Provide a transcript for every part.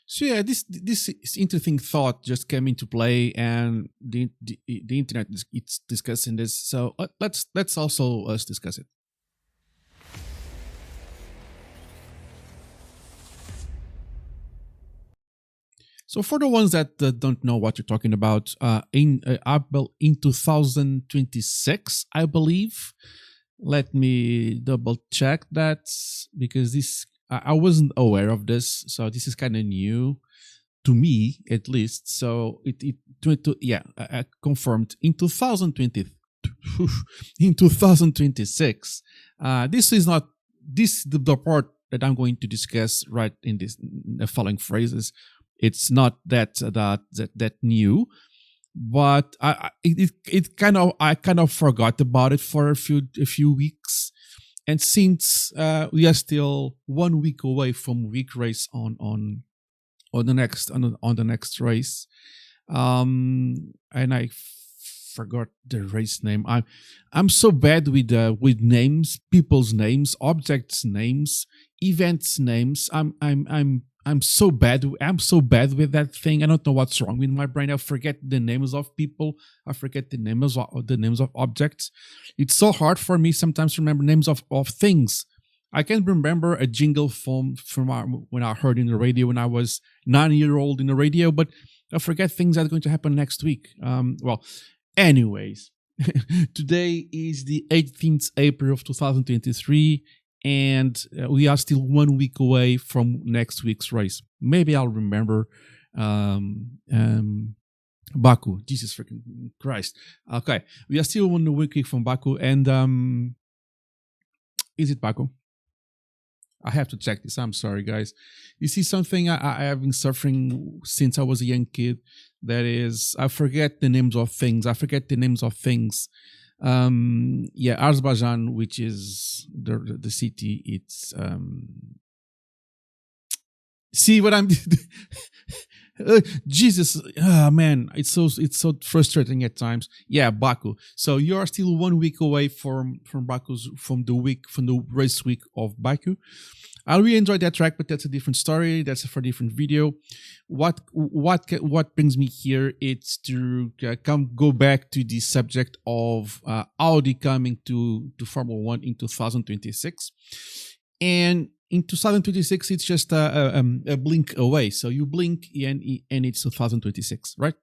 So yeah, this is interesting thought just came into play, and the internet is it's discussing this. So let's also us discuss it. So for the ones that don't know what you're talking about, in 2026, I believe. Let me double check that because this I wasn't aware of this, so this is kind of new to me at least. So yeah, I confirmed in 2020 in 2026. This is not the part that I'm going to discuss right in the following phrases. It's not that new, but it kind of I kind of forgot about it for a few weeks, and since we are still 1 week away from week race on the next race, and I forgot the race name. I'm so bad with names, people's names, objects names, events names. I'm so bad. I'm so bad with that thing. I don't know what's wrong with my brain. I forget the names of people. I forget the names of objects. It's so hard for me sometimes to remember names of things. I can remember a jingle when I heard in the radio when I was 9 year old in the radio, but I forget things that are going to happen next week. Anyways, today is the 18th April of 2023, and we are still 1 week away from next week's race. Maybe I'll remember Baku. Jesus freaking Christ. Okay, we are still 1 week from Baku, and is it Baku? I have to check this. I'm sorry, guys. You see, something I have been suffering since I was a young kid. That is, I forget the names of things. Yeah, Azerbaijan, which is the city. It's see what I'm. Jesus, man, it's so frustrating at times. Yeah, Baku. So you are still 1 week away from the race week of Baku. I really enjoyed that track, but that's a different story. That's for a different video. What brings me here? It's to go back to the subject of Audi coming to Formula One in 2026, and in 2026 it's just a blink away. So you blink and it's 2026, right?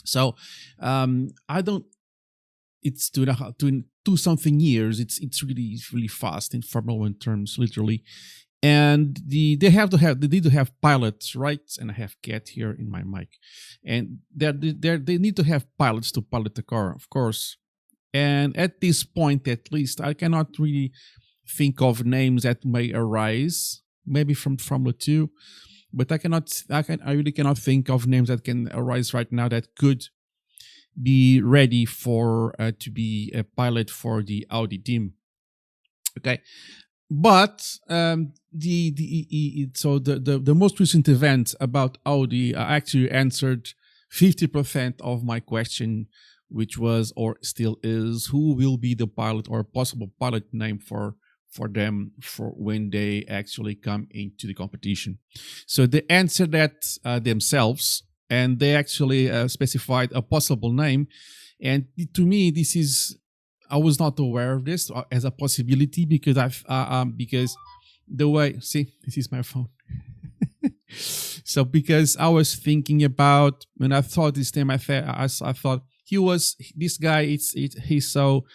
So I don't. It's two something years. It's really fast in Formula One terms, literally. And they need to have pilots, right? And I have Cat here in my mic, and they need to have pilots to pilot the car, of course. And at this point, at least, I cannot really think of names that may arise, maybe from Formula 2, but I really cannot think of names that can arise right now that could be ready for to be a pilot for the Audi team. Okay, but the most recent event about Audi actually answered 50% of my question, which was, or still is, who will be the pilot or possible pilot name for them for when they actually come into the competition. So they answered that themselves, and they actually specified a possible name. And to me, I was not aware of this as a possibility because because the way, see, this is my phone. So because I was thinking about, when I thought this name, I thought this guy. He's so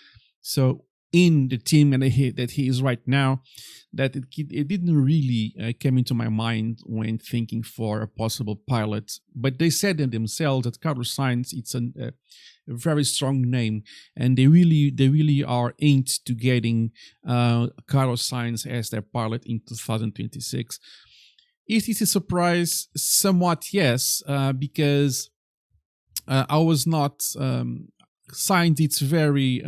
in the team and that he is right now, that it didn't really come into my mind when thinking for a possible pilot. But they said themselves that Carlos Sainz, it's a very strong name, and they really are aimed to getting Carlos Sainz as their pilot in 2026. Is this a surprise? Somewhat, yes, because I was not Sainz. It's very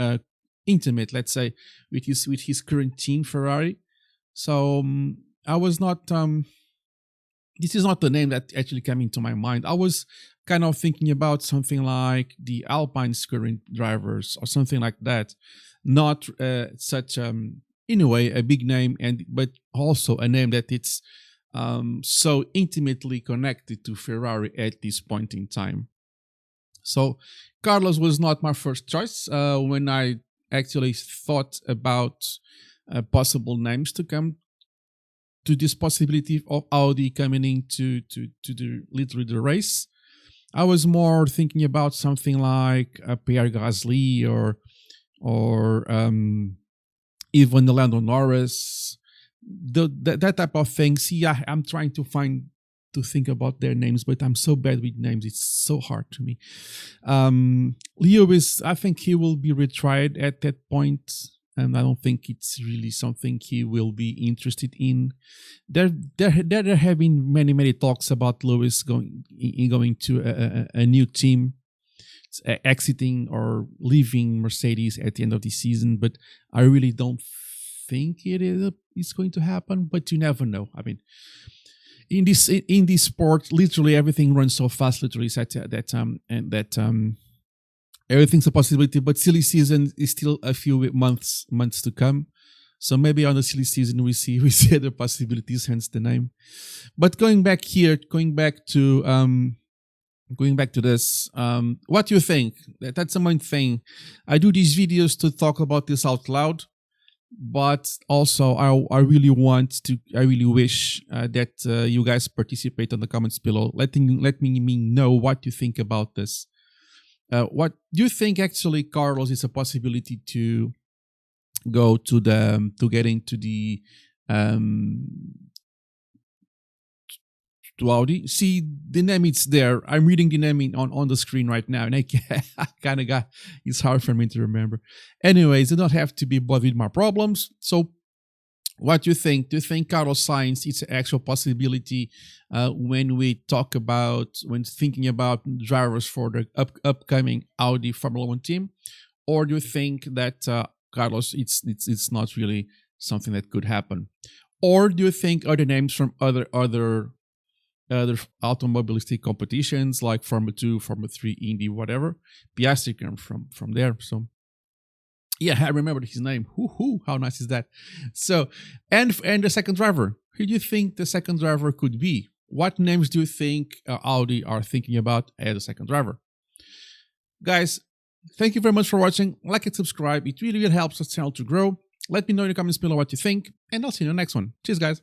intimate, let's say, with his current team, Ferrari. So I was not. This is not the name that actually came into my mind. I was kind of thinking about something like the Alpine's current drivers or something like that. Not such in a way a big name, but also a name that it's so intimately connected to Ferrari at this point in time. So Carlos was not my first choice when I actually thought about possible names to come to this possibility of Audi coming into literally the race. I was more thinking about something like Pierre Gasly or even Lando Norris, that type of thing. See, I'm trying to think about their names, but I'm so bad with names. It's so hard to me. Lewis, I think he will be retried at that point, and I don't think it's really something he will be interested in. There have been many talks about Lewis going to a new team, exiting or leaving Mercedes at the end of the season, but I really don't think it's going to happen. But you never know. I mean, in this sport, literally everything runs so fast. Literally, everything's a possibility. But silly season is still a few months to come. So maybe on the silly season we see other possibilities. Hence the name. But going back to this, what do you think? That's the main thing. I do these videos to talk about this out loud, but also I really wish that you guys participate in the comments below. Let me know what you think about this. What do you think actually, Carlos, is a possibility to go to get into the to Audi? See, the name is there. I'm reading the name on the screen right now, and I kind of got, it's hard for me to remember. Anyways, I don't have to be bothered with my problems. So what do you think? Do you think Carlos Sainz is an actual possibility when thinking about drivers for the upcoming Audi Formula One team? Or do you think that Carlos, it's not really something that could happen? Or do you think other names from other automobilistic competitions like Formula 2, Formula 3, Indy, whatever, Piastri come from there? So yeah, I remembered his name. How nice is that? So, and the second driver, who do you think the second driver could be? What names do you think Audi are thinking about as a second driver? Guys, thank you very much for watching. Like and subscribe. It really helps the channel to grow. Let me know in the comments below what you think, and I'll see you in the next one. Cheers, guys.